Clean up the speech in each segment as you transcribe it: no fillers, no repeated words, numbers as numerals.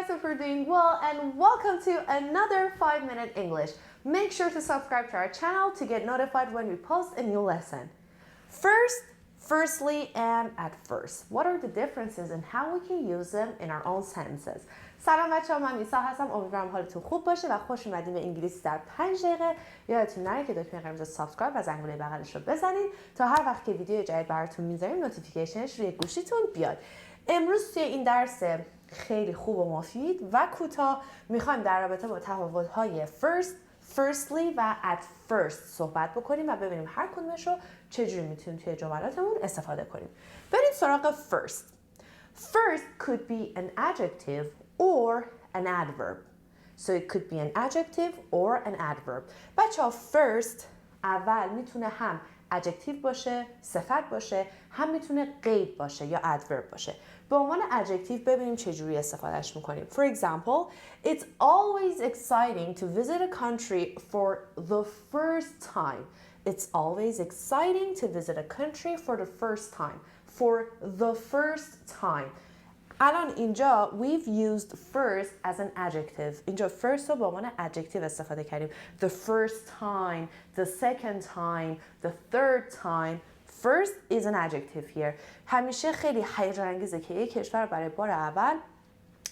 guys, hope you're doing well and welcome to another 5-minute English. Make sure to subscribe to our channel to get notified when we post a new lesson. First, firstly, and at first. What are the differences and how we can use them in our own sentences? سلام بچه‌ها، من میسا هستم. امیدوارم حالتون خوب باشه و خوش اومدین به انگلیسی در 5 دقیقه. یادتون نره که دکمه قرمز سابسکرایب و زنگوله بغلش رو بزنید تا هر وقت که ویدیو جدید براتون میذاریم نوتیفیکیشنش روی گوشیتون بیاد. امروز توی این درس خیلی خوب و مفید و کوتاه میخوایم در رابطه با تفاوت‌های firstly و at first صحبت بکنیم و ببینیم هر کدومش رو چجوری میتونیم توی جملاتمون استفاده کنیم. بریم سراغ first. First could be an adjective or an adverb. So it could be an adjective or an adverb. بچه‌ها first اول میتونه هم adjective باشه، صفت باشه، هم میتونه قید باشه یا adverb باشه. به عنوان adjective ببینیم چجوری استفادهش میکنیم. For example, it's always exciting to visit a country for the first time. It's always exciting to visit a country for the first time. For the first time. الان اینجا we've used first as an adjective. اینجا first رو به عنوان adjective استفاده کردیم. The first time, the second time, the third time. First is an adjective here. همیشه خیلی هیجان انگیزه که یک کشور برای بار اول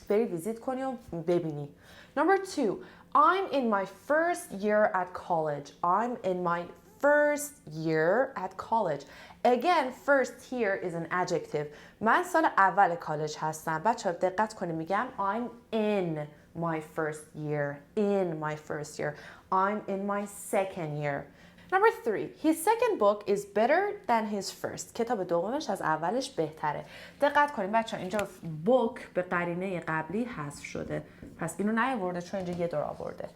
بری ویزیت کنی و ببینی. Number 2. I'm in my first year at college. I'm in my first year at college. Again, first here is an adjective. من سال اول کالج هستم. بچه‌ها دقت کنید میگم I'm in my first year. In my first year. I'm in my second year. Number 3. His second book is better than his first. کتاب دومش از اولش بهتره. دقت کنید بچه‌ها اینجا book به قرینه قبلی حذف شده. پس اینو نیاورده چون اینجا یه دور آورده.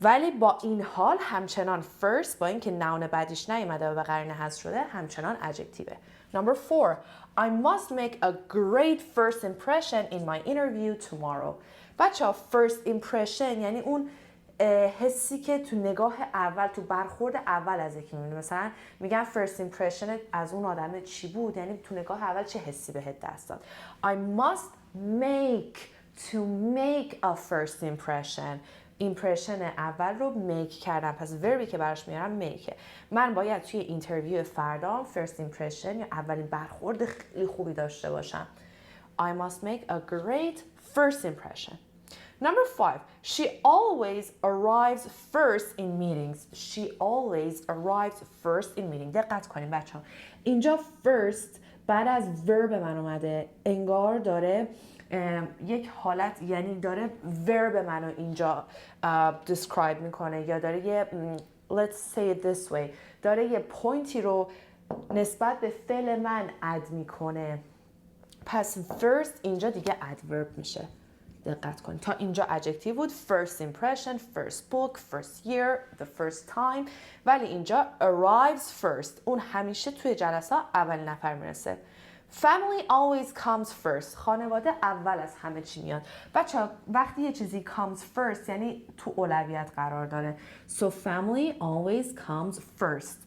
ولی با این حال همچنان first با اینکه noun بعدیش نیومده و به قرینه حذف شده همچنان adjective. Number 4. I must make a great first impression in my interview tomorrow. بچه‌ها first impression یعنی اون حسی که تو نگاه اول تو برخورد اول از یکی می‌بینی. مثلا میگن first impression از اون آدم چی بود، یعنی تو نگاه اول چه حسی بهت دست داد. I must make a first impression. ایمپرشن اول رو میک کردم، پس وربی که براش میارم میکه. من باید توی اینترویو فردام فرست ایمپرشن یا اولین برخورد خیلی خوبی داشته باشم. I must make a great first impression. Number 5. She always arrives first in meetings. She always arrives first in meetings. دقت کنیم بچه‌ها. اینجا first بعد از ورب من اومده. انگار داره یک حالت یعنی داره ورب منو اینجا describe میکنه یا داره یه let's say it this way داره یه پوینتی رو نسبت به فعل من اد میکنه. پس first اینجا دیگه adverb میشه. دقت کن تا اینجا adjective بود first impression, first book, first year, the first time. ولی اینجا arrives first اون همیشه توی جلسه اول نفر میرسه. Family always comes first. خانواده اول از همه چی میاد. بچه‌ها وقتی یه چیزی comes first یعنی تو اولویت قرار داره. So family always comes first.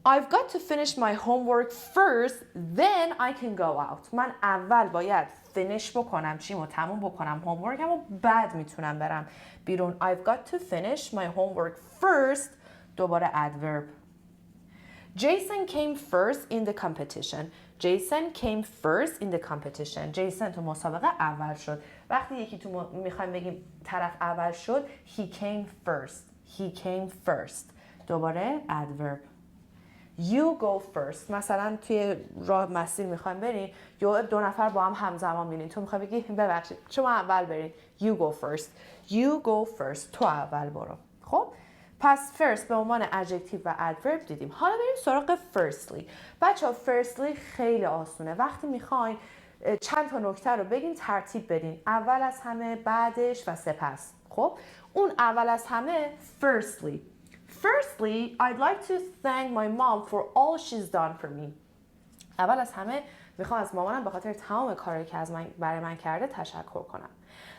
I've got to finish my homework first, then I can go out. من اول باید finish بکنم چیمو تموم بکنم homeworkم و بعد میتونم برم بیرون. I've got to finish my homework first. دوباره adverb. Jason came first in the competition. Jason came first in the competition. Jason تو مسابقه اول شد. وقتی یکی تو میخوایم بگیم طرف اول شد he came first. He came first. دوباره adverb. You go first. مثلا توی راه مسیر میخوایم بریم یا دو نفر با هم همزمان میرین تو میخوای بگی ببخشید شما اول برین. You go first. You go first. تو اول برو. خب پس first به عنوان adjective و adverb دیدیم. حالا بریم سراغ firstly. بچه‌ها firstly خیلی آسونه. وقتی میخواین چند تا نکته رو بگین ترتیب بدین. اول از همه، بعدش و سپس. خب اون اول از همه firstly. Firstly, I'd like to thank my mom for all she's done for me. اول از همه میخوام از مامانم به خاطر تمام کاری که برای من کرده تشکر کنم.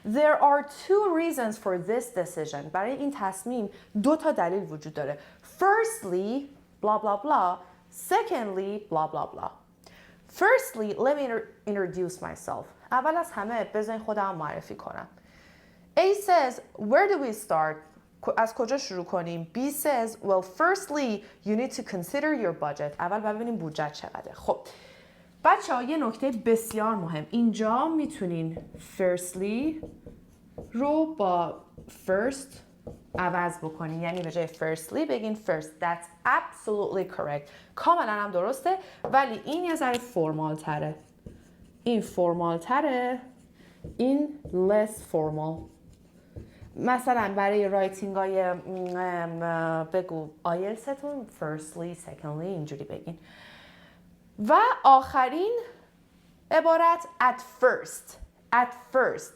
There are 2 reasons for this decision. برای این تصمیم 2 تا دلیل وجود داره. Firstly, blah blah blah. Secondly, blah blah blah. Firstly, let me introduce myself. اول از همه بذارین خودم معرفی کنم. A says, where do we start? از کجا شروع کنیم؟ B says, well, firstly, you need to consider your budget. اول ببینیم بودجه چقدره. خب بچه ها یه نکته بسیار مهم. اینجا میتونین firstly رو با first عوض بکنین. یعنی به جای firstly بگین first. That's absolutely correct. کاملا هم درسته، ولی این یه ذره فرمال تره. این فرمال تره، این less formal. مثلا برای رایتینگ های بگو آیلستون firstly, secondly اینجوری بگین. و آخرین عبارت at first. At first.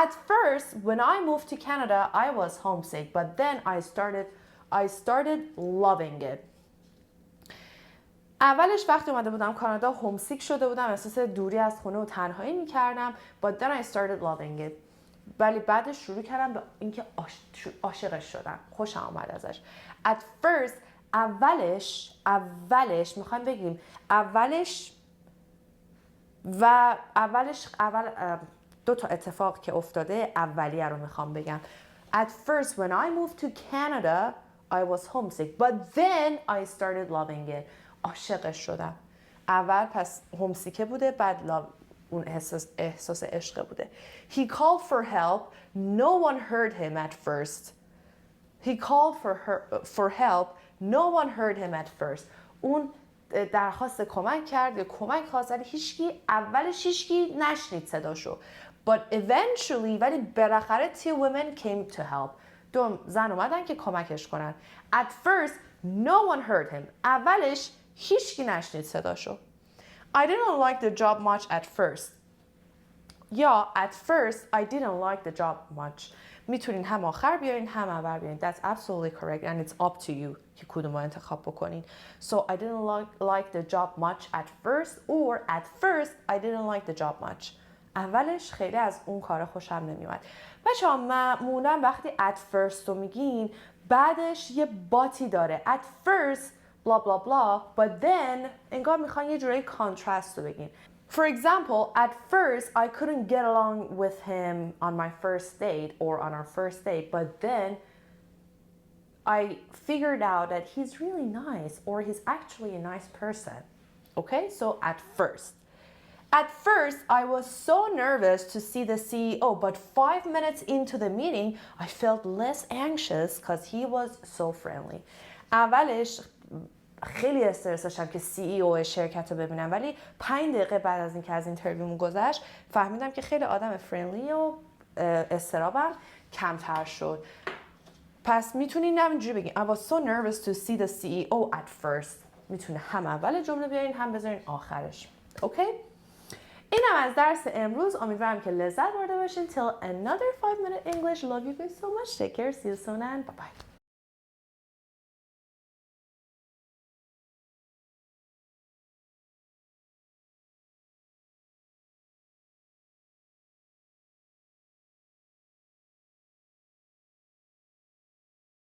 At first, when I moved to Canada, I was homesick, but then I started loving it. اولش وقتی اومده بودم کانادا هومسیک شده بودم، احساس دوری از خونه و تنهایی میکردم. But then I started loving it. ولی بعدش شروع کردم به اینکه عاشقش شدم. خوشم آمد ازش. At first اولش میخوایم بگیم اول دو تا اتفاق که افتاده اولیه رو میخوام بگم. At first when I moved to Canada I was homesick but then I started loving it. عاشقش شدم. اول پس همسیکه بوده، بعد اون احساس عشق بوده. He called for help. No one heard him at first. He called for help. No one heard him at first. اون درخواست کمک کرد یا کمک خواست، ولی اولش هیچکی نشنید صداشو. But eventually ولی بالاخره two women came to help. دو زن اومدن که کمکش کنن. At first no one heard him. اولش هیچکی نشنید صداشو. I didn't like the job much at first. یا at first I didn't like the job much. میتونین هم آخر بیارین هم اول بیارین. That's absolutely correct and it's up to you که کدوم رو انتخاب بکنین. So I didn't like the job much at first or at first I didn't like the job much. اولش خیلی از اون کار خوشم نمیومد. بچه‌ها معمولا وقتی at first رو میگین بعدش یه باتی داره. At first blah blah blah but then انگار میخوان یه جوری contrast رو بگین. For example, at first I couldn't get along with him on my first date or on our first date, but then I figured out that he's really nice or he's actually a nice person. Okay, so at first. At first, I was so nervous to see the CEO, but 5 minutes into the meeting, I felt less anxious because he was so friendly. اولش خیلی استرس داشتم که CEO شرکت رو ببینم، ولی 5 دقیقه بعد از اینکه از اینترویوم گذشت فهمیدم که خیلی آدم فرندلی و استرابم کمتر شد. پس میتونین همینجوری بگین I was so nervous to see the CEO at first. میتونه هم اول جمله بیارین هم بذارین آخرش. اوکی؟ اینم از درس امروز. امیدوارم که لذت برده باشین. Till another 5-minute English. Love you guys so much. Take care. See you soon and bye bye.